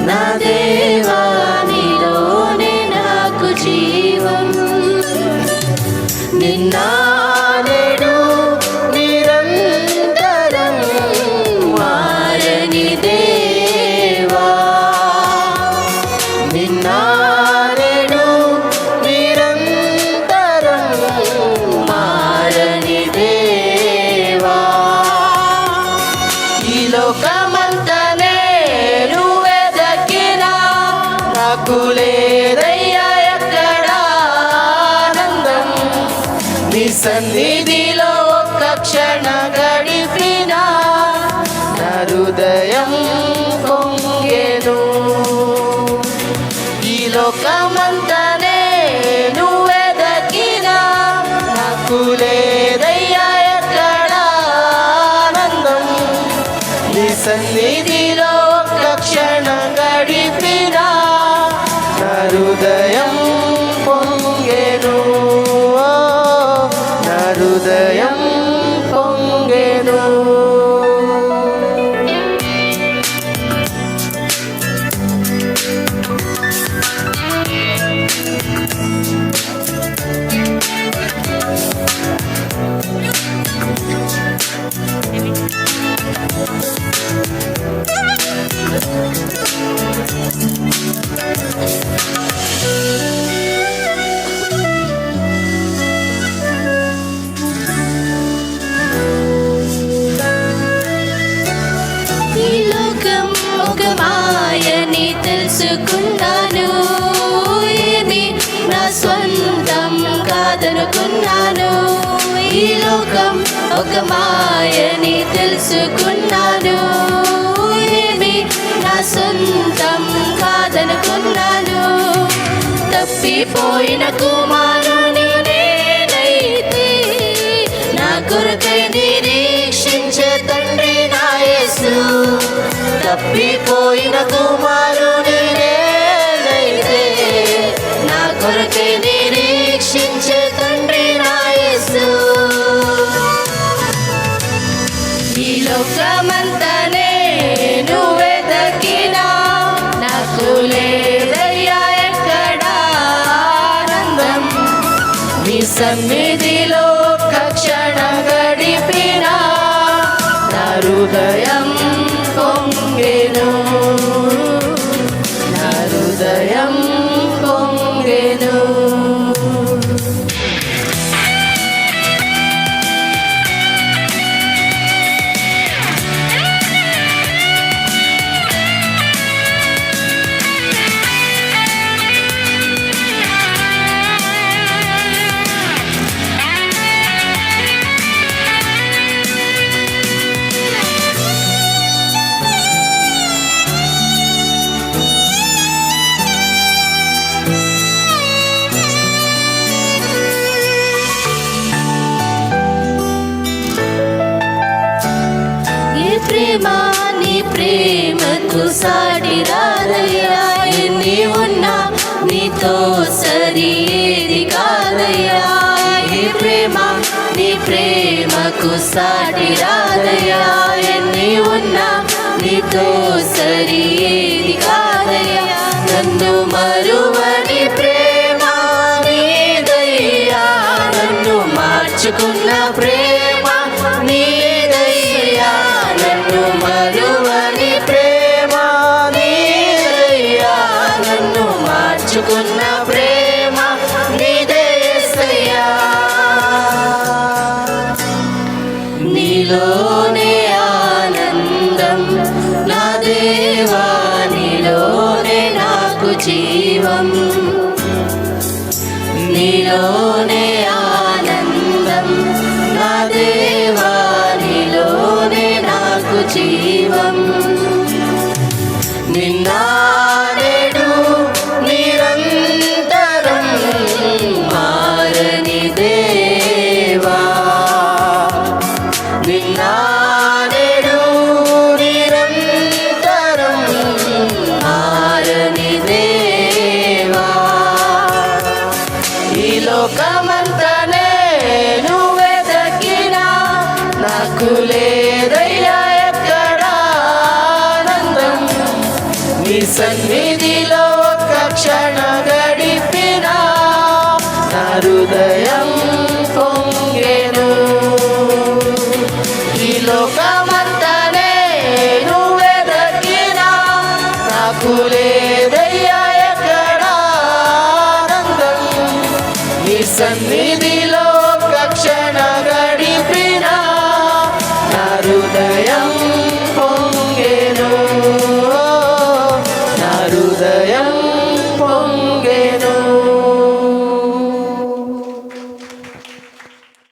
నా దేవా నీలోనే నాకు జీవం. నిన్న నేడు నిరంతరం మారని దేవా, నిన్న నేడు నిరంతరం మారని దేవా. ఈ లోకమంతనే నువ్వెదకినా నాకు లేదయ్యా ఎక్కడ ఆనందం. నీ సన్నిధిలో ఒక్క క్షణ గడిపినా నా హృదయం పొంగెను. ఈ లోకమంతనే నువ్వెదకినా నాకు లేదయ్యా ఎక్కడ ఆనందం. నీ సన్నిధిలో ఒక్క క్షణం గడిపినా నా హృదయం పొంగెను. నా హృదయం పొంగెను. ఈ లోకం ఒక మాయని తెలుసుకున్నాను, ఇది నా స్వంతం కాదనుకున్నాను. ఈ లోకం ఒక మాయని తెలుసుకున్నాను, ఏమి నా సొంతం కాదనుకున్నాను. తప్పిపోయిన కుమారుని నేనైతే నా కొరకై నిరీక్షించే తండ్రి నా యేసు. తప్పిపోయిన కుమారుని నేనైతే నా కొరకై నిరీక్షించే తండ్రి నా యేసు. ఈ లోకమంతనే నువ్వెదకినా నాకు లేదయ్యా ఎక్కడ ఆనందం. నీ సన్నిధిలో ఒక్క క్షణం గడిపినా నా హృదయం పొంగెను. నా హృదయం పొంగెను. ప్రేమ నీ ప్రేమకు సాటి రాదయ్యా. ఎన్ని ఉన్నా నీతో సరి ఏది కాదయ్యా. ఈ ప్రేమ నీ ప్రేమకు సాటి రాదయ్యా. ఎన్ని ఉన్నా నీతో సరి ఏది కాదయ్యా. నన్ను మరువని ప్రేమ నీదయ్యా, నన్ను మార్చుకున్న ప్రేమ నీదయ్యా. నన్ను మరువని ప్రేమ నీదయ్యా, నన్ను మార్చుకున్న ప్రేమ నీదయ్యా. నీలోనే ఆనందం నా దేవా, నీలోనే నాకు జీవం. నీలోనే ఆనందం నా దేవా, నీలోనే నాకు జీవం. నిన్న నేడు నిరంతరం మారని దేవా. నిన్న నేడు నిరంతరం మారని దేవా. ఈ లోకమంతనే నువ్వెదకినా నాకు లేదయ్యా ఎక్కడ ఆనందం. సన్నిధిలో ఒక్క క్షణ గడిపినా నా హృదయం పొంగెను. ఈ లోకమంత